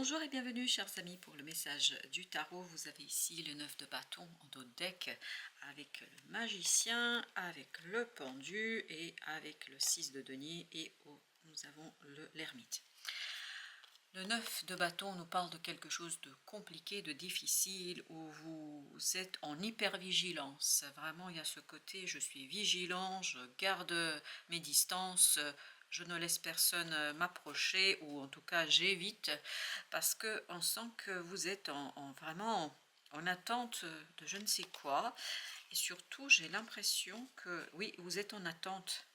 Bonjour et bienvenue chers amis pour le message du tarot. Vous avez ici le 9 de bâton en dos de deck avec le magicien, avec le pendu et avec le 6 de denier et nous avons l'ermite. Le 9 de bâton nous parle de quelque chose de compliqué, de difficile, où vous êtes en hypervigilance. Vraiment, il y a ce côté, je suis vigilant, je garde mes distances, je ne laisse personne m'approcher, ou en tout cas j'évite, parce qu'on sent que vous êtes vraiment en attente de je ne sais quoi. Et surtout, j'ai l'impression que, oui, vous êtes en attente.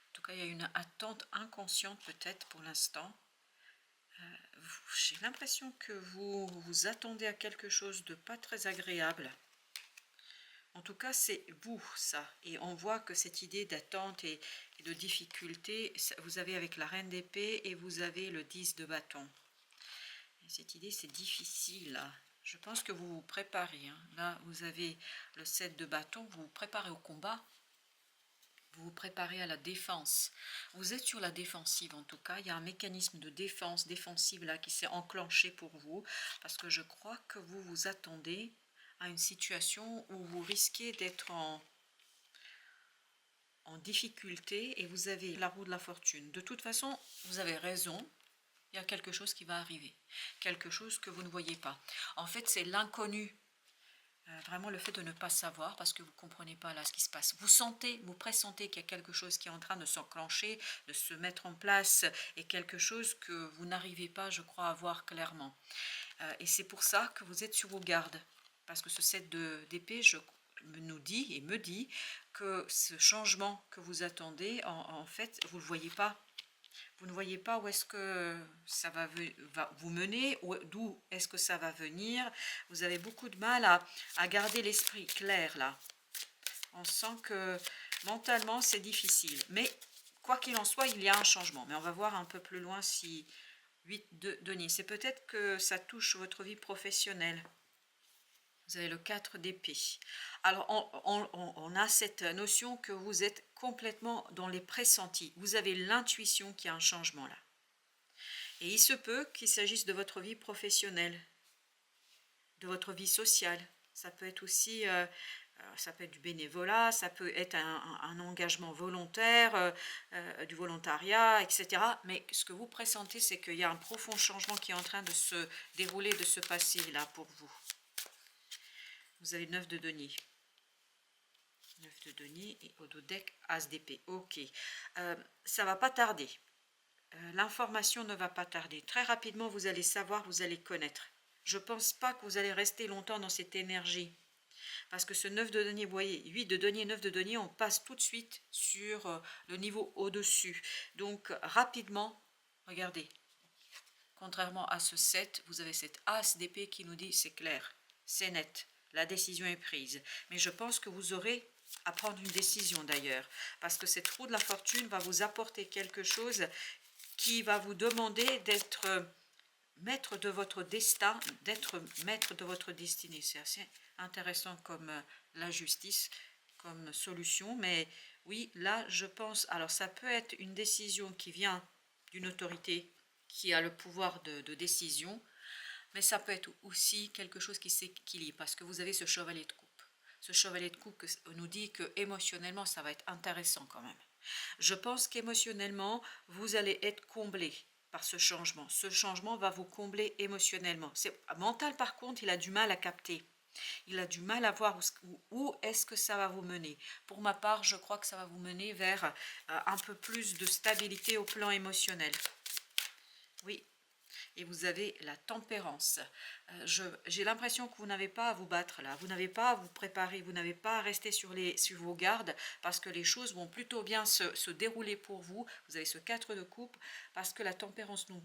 En tout cas, il y a une attente inconsciente peut-être pour l'instant. J'ai l'impression que vous vous attendez à quelque chose de pas très agréable. En tout cas, c'est vous, ça. Et on voit que cette idée d'attente et de difficulté, vous avez avec la reine d'épée et vous avez le 10 de bâton. Et cette idée, c'est difficile. Je pense que vous vous préparez. Là, vous avez le 7 de bâton, vous vous préparez au combat. Vous vous préparez à la défense. Vous êtes sur la défensive en tout cas. Il y a un mécanisme de défense défensive là qui s'est enclenché pour vous. Parce que je crois que vous vous attendez à une situation où vous risquez d'être en difficulté et vous avez la roue de la fortune. De toute façon, vous avez raison. Il y a quelque chose qui va arriver. Quelque chose que vous ne voyez pas. En fait, c'est l'inconnu. Vraiment le fait de ne pas savoir parce que vous ne comprenez pas là ce qui se passe. Vous sentez, vous pressentez qu'il y a quelque chose qui est en train de s'enclencher, de se mettre en place et quelque chose que vous n'arrivez pas, je crois, à voir clairement. Et c'est pour ça que vous êtes sur vos gardes. Parce que ce 7 d'épée nous dit et me dit que ce changement que vous attendez, en fait, vous ne le voyez pas. Vous ne voyez pas où est-ce que ça va vous mener, d'où est-ce que ça va venir. Vous avez beaucoup de mal à garder l'esprit clair là. On sent que mentalement c'est difficile. Mais quoi qu'il en soit, il y a un changement. Mais on va voir un peu plus loin si 8 de denier. C'est peut-être que ça touche votre vie professionnelle. Vous avez le 4 d'épée. Alors, on a cette notion que vous êtes complètement dans les pressentis. Vous avez l'intuition qu'il y a un changement là. Et il se peut qu'il s'agisse de votre vie professionnelle, de votre vie sociale. Ça peut être aussi, ça peut être du bénévolat, ça peut être un engagement volontaire, du volontariat, etc. Mais ce que vous pressentez, c'est qu'il y a un profond changement qui est en train de se dérouler, de se passer là pour vous. Vous avez 9 de denier. 9 de denier et au dos deck, as d'épée. Ok. Ça va pas tarder. L'information ne va pas tarder. Très rapidement, vous allez savoir, vous allez connaître. Je ne pense pas que vous allez rester longtemps dans cette énergie. Parce que ce 9 de denier, vous voyez, 8 de denier, 9 de denier, on passe tout de suite sur le niveau au-dessus. Donc, rapidement, regardez. Contrairement à ce 7, vous avez cette as d'épée qui nous dit c'est clair, c'est net. La décision est prise. Mais je pense que vous aurez à prendre une décision d'ailleurs. Parce que cette roue de la fortune va vous apporter quelque chose qui va vous demander d'être maître de votre destin, d'être maître de votre destinée. C'est assez intéressant comme la justice, comme solution. Mais oui, là, je pense... Alors, ça peut être une décision qui vient d'une autorité qui a le pouvoir de décision, mais ça peut être aussi quelque chose qui s'équilibre, parce que vous avez ce chevalier de coupe. Ce chevalier de coupe nous dit que émotionnellement, ça va être intéressant quand même. Je pense qu'émotionnellement, vous allez être comblé par ce changement. Ce changement va vous combler émotionnellement. Mental, par contre, il a du mal à capter. Il a du mal à voir où est-ce que ça va vous mener. Pour ma part, je crois que ça va vous mener vers un peu plus de stabilité au plan émotionnel. Oui. Et vous avez la tempérance. J'ai l'impression que vous n'avez pas à vous battre là, vous n'avez pas à vous préparer, vous n'avez pas à rester sur vos gardes, parce que les choses vont plutôt bien se dérouler pour vous. Vous avez ce 4 de coupe, parce que la tempérance nous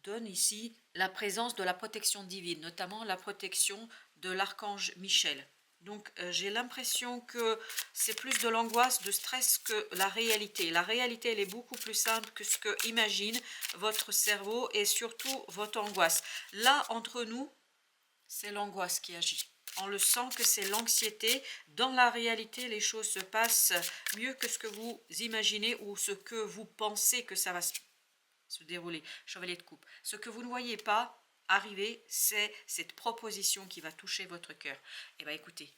donne ici la présence de la protection divine, notamment la protection de l'archange Michel. Donc j'ai l'impression que c'est plus de l'angoisse, de stress que la réalité. La réalité, elle est beaucoup plus simple que ce que imagine votre cerveau et surtout votre angoisse. Là, entre nous, c'est l'angoisse qui agit. On le sent que c'est l'anxiété. Dans la réalité, les choses se passent mieux que ce que vous imaginez ou ce que vous pensez que ça va se se dérouler. Chevalier de coupe. Ce que vous ne voyez pas arriver, c'est cette proposition qui va toucher votre cœur. Et bien écoutez,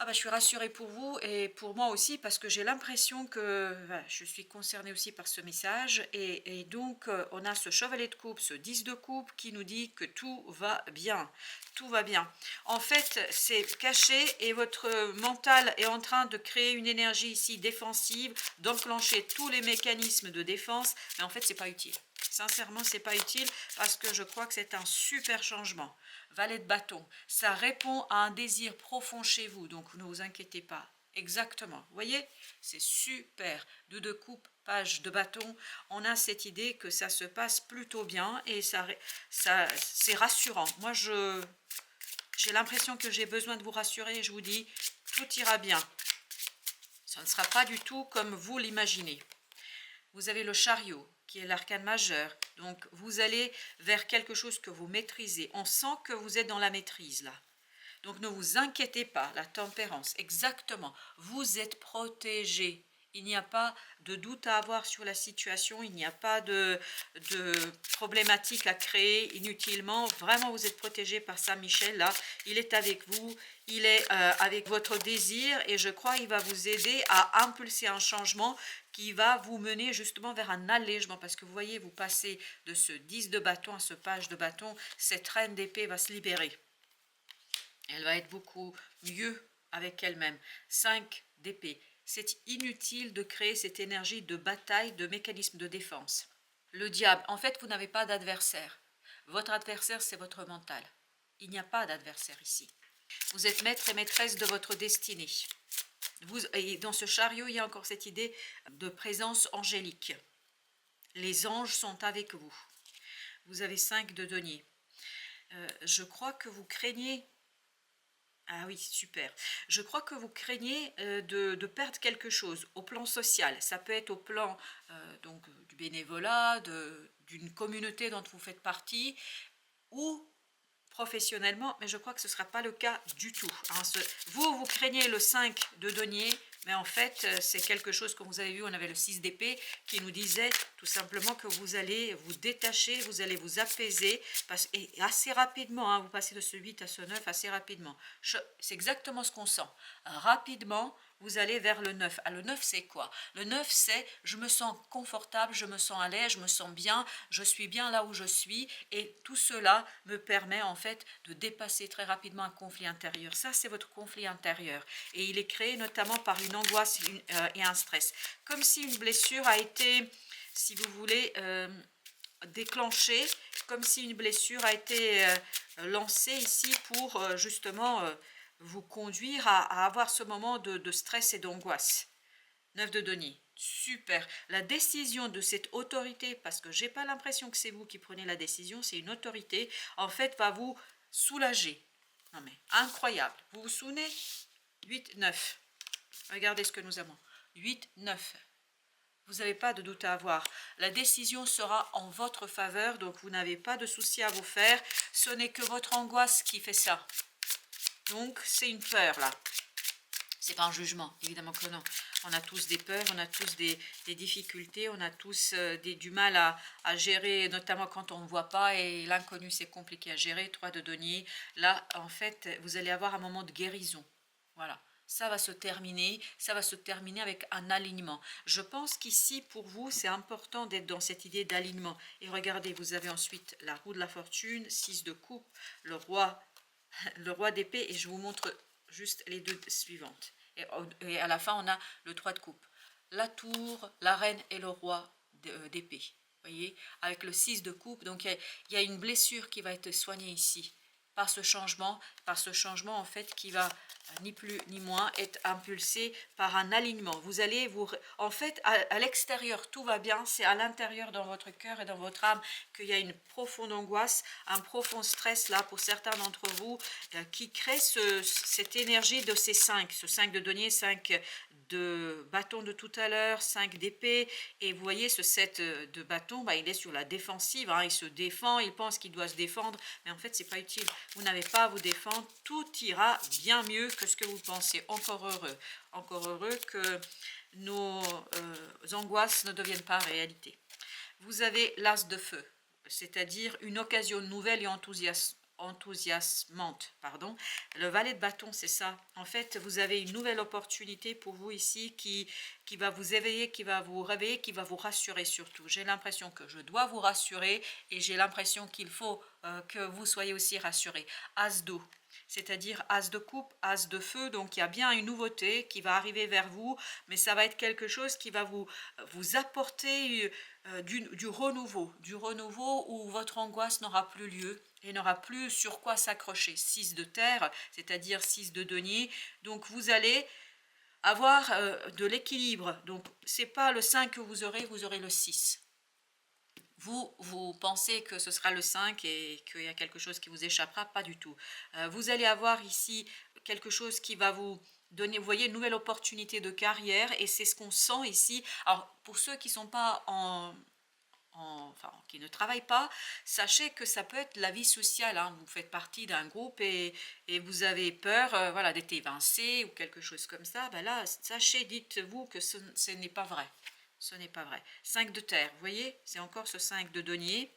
je suis rassurée pour vous et pour moi aussi parce que j'ai l'impression que voilà, je suis concernée aussi par ce message et donc on a ce chevalier de coupe, ce 10 de coupe qui nous dit que tout va bien, tout va bien. En fait, c'est caché et votre mental est en train de créer une énergie ici défensive, d'enclencher tous les mécanismes de défense, mais en fait, c'est pas utile. Sincèrement, c'est pas utile parce que je crois que c'est un super changement. Valet de bâton, ça répond à un désir profond chez vous, donc ne vous inquiétez pas. Exactement, vous voyez, c'est super. De coupe, page de bâton, on a cette idée que ça se passe plutôt bien et ça c'est rassurant. Moi, j'ai l'impression que j'ai besoin de vous rassurer et je vous dis, tout ira bien. Ça ne sera pas du tout comme vous l'imaginez. Vous avez le chariot, qui est l'arcane majeur. Donc, vous allez vers quelque chose que vous maîtrisez. On sent que vous êtes dans la maîtrise, là. Donc, ne vous inquiétez pas, la tempérance, exactement. Vous êtes protégé. Il n'y a pas de doute à avoir sur la situation. Il n'y a pas de problématique à créer inutilement. Vraiment, vous êtes protégé par Saint-Michel, là. Il est avec vous. Il est avec votre désir et je crois qu'il va vous aider à impulser un changement qui va vous mener justement vers un allègement parce que vous voyez, vous passez de ce 10 de bâton à ce page de bâton, cette reine d'épée va se libérer. Elle va être beaucoup mieux avec elle-même. 5 d'épée. C'est inutile de créer cette énergie de bataille, de mécanisme de défense. Le diable, en fait, vous n'avez pas d'adversaire. Votre adversaire, c'est votre mental. Il n'y a pas d'adversaire ici. Vous êtes maître et maîtresse de votre destinée. Et dans ce chariot, il y a encore cette idée de présence angélique. Les anges sont avec vous. Vous avez 5 de denier. Je crois que vous craignez... Ah oui, super. Je crois que vous craignez de perdre quelque chose au plan social. Ça peut être au plan donc, du bénévolat, d'une communauté dont vous faites partie, ou professionnellement, mais je crois que ce ne sera pas le cas du tout. Hein. Vous craignez le 5 de denier, mais en fait, c'est quelque chose que vous avez vu, on avait le 6 d'épée qui nous disait tout simplement que vous allez vous détacher, vous allez vous apaiser, et assez rapidement, hein, vous passez de ce 8 à ce 9 assez rapidement. C'est exactement ce qu'on sent. Rapidement, vous allez vers le 9. Ah, le 9, c'est quoi? Le 9, c'est je me sens confortable, je me sens à l'aise, je me sens bien, je suis bien là où je suis. Et tout cela me permet en fait de dépasser très rapidement un conflit intérieur. Ça, c'est votre conflit intérieur. Et il est créé notamment par une angoisse et un stress. Comme si une blessure a été, si vous voulez, déclenchée, comme si une blessure a été lancée ici pour justement... vous conduire à avoir ce moment de stress et d'angoisse. 9 de denier, super. La décision de cette autorité, parce que j'ai pas l'impression que c'est vous qui prenez la décision, c'est une autorité, en fait, va vous soulager. Non mais, incroyable. Vous vous souvenez? 8, 9. Regardez ce que nous avons. 8, 9. Vous n'avez pas de doute à avoir. La décision sera en votre faveur, donc vous n'avez pas de souci à vous faire. Ce n'est que votre angoisse qui fait ça. Donc, c'est une peur, là. C'est pas un jugement, évidemment que non. On a tous des peurs, on a tous des difficultés, on a tous du mal à gérer, notamment quand on ne voit pas, et l'inconnu, c'est compliqué à gérer. 3 de denier. Là, en fait, vous allez avoir un moment de guérison. Voilà. Ça va se terminer avec un alignement. Je pense qu'ici, pour vous, c'est important d'être dans cette idée d'alignement. Et regardez, vous avez ensuite la roue de la fortune, 6 de coupe, le roi d'épée, et je vous montre juste les deux suivantes. Et à la fin, on a le 3 de coupe. La tour, la reine et le roi d'épée. Vous voyez, avec le 6 de coupe. Donc, il y a une blessure qui va être soignée ici par ce changement en fait qui va ni plus ni moins être impulsé par un alignement. Vous allez en fait à l'extérieur tout va bien, c'est à l'intérieur dans votre cœur et dans votre âme qu'il y a une profonde angoisse, un profond stress là pour certains d'entre vous qui crée cette énergie de ces 5, ce 5 de denier, 5 de bâton de tout à l'heure, 5 d'épée, et vous voyez ce 7 de bâton, il est sur la défensive, hein, il se défend, il pense qu'il doit se défendre, mais en fait c'est pas utile, vous n'avez pas à vous défendre, tout ira bien mieux que ce que vous pensez, encore heureux que nos angoisses ne deviennent pas réalité. vous avez l'as de feu, c'est-à-dire une occasion nouvelle et enthousiasmante, pardon. Le valet de bâton, c'est ça. En fait, vous avez une nouvelle opportunité pour vous ici qui va vous éveiller, qui va vous réveiller, qui va vous rassurer surtout. J'ai l'impression que je dois vous rassurer et j'ai l'impression qu'il faut que vous soyez aussi rassurés. As d'eau, c'est-à-dire as de coupe, as de feu, donc il y a bien une nouveauté qui va arriver vers vous, mais ça va être quelque chose qui va vous apporter du renouveau où votre angoisse n'aura plus lieu et n'aura plus sur quoi s'accrocher. 6 de terre, c'est-à-dire 6 de denier, donc vous allez avoir de l'équilibre, donc c'est pas le 5 que vous aurez le 6. Vous pensez que ce sera le 5 et qu'il y a quelque chose qui vous échappera, pas du tout. Vous allez avoir ici quelque chose qui va vous donner, vous voyez, une nouvelle opportunité de carrière et c'est ce qu'on sent ici. Alors, pour ceux qui sont pas enfin, qui ne travaillent pas, sachez que ça peut être la vie sociale, hein. Vous faites partie d'un groupe et vous avez peur voilà, d'être évincé ou quelque chose comme ça. Ben là, sachez, dites-vous que ce n'est pas vrai. Ce n'est pas vrai. 5 de terre, vous voyez, c'est encore ce 5 de denier.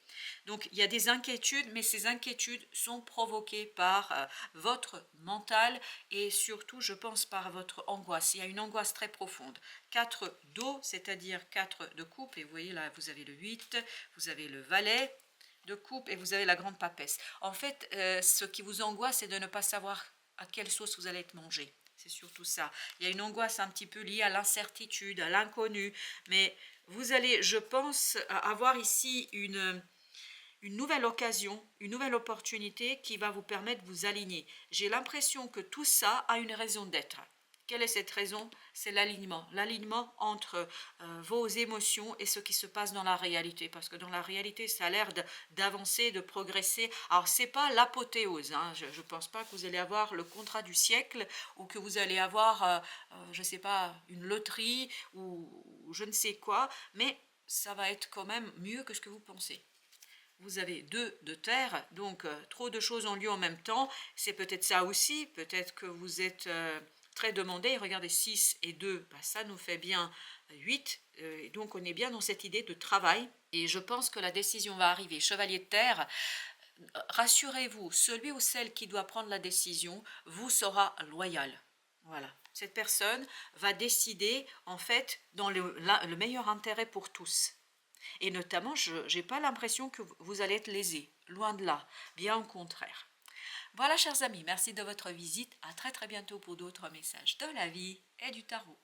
Donc, il y a des inquiétudes, mais ces inquiétudes sont provoquées par votre mental et surtout, je pense, par votre angoisse. Il y a une angoisse très profonde. 4 d'eau, c'est-à-dire 4 de coupe, et vous voyez là, vous avez le 8, vous avez le valet de coupe et vous avez la grande papesse. En fait, ce qui vous angoisse, c'est de ne pas savoir à quelle sauce vous allez être mangé. C'est surtout ça. Il y a une angoisse un petit peu liée à l'incertitude, à l'inconnu. Mais vous allez, je pense, avoir ici une nouvelle occasion, une nouvelle opportunité qui va vous permettre de vous aligner. J'ai l'impression que tout ça a une raison d'être. Quelle est cette raison? C'est l'alignement. L'alignement entre vos émotions et ce qui se passe dans la réalité. Parce que dans la réalité, ça a l'air d'avancer, de progresser. Alors, ce n'est pas l'apothéose. Hein. Je ne pense pas que vous allez avoir le contrat du siècle ou que vous allez avoir, je ne sais pas, une loterie ou je ne sais quoi. Mais ça va être quand même mieux que ce que vous pensez. Vous avez 2 de terre, donc trop de choses ont lieu en même temps. C'est peut-être ça aussi, peut-être que vous êtes très demandé. Regardez, 6 et 2, bah, ça nous fait bien 8. Et donc on est bien dans cette idée de travail. Et je pense que la décision va arriver. Chevalier de terre, rassurez-vous, celui ou celle qui doit prendre la décision vous sera loyal. Voilà. Cette personne va décider en fait dans le meilleur intérêt pour tous. Et notamment, je n'ai pas l'impression que vous allez être lésés, loin de là, bien au contraire. Voilà, chers amis, merci de votre visite. À très très bientôt pour d'autres messages de la vie et du tarot.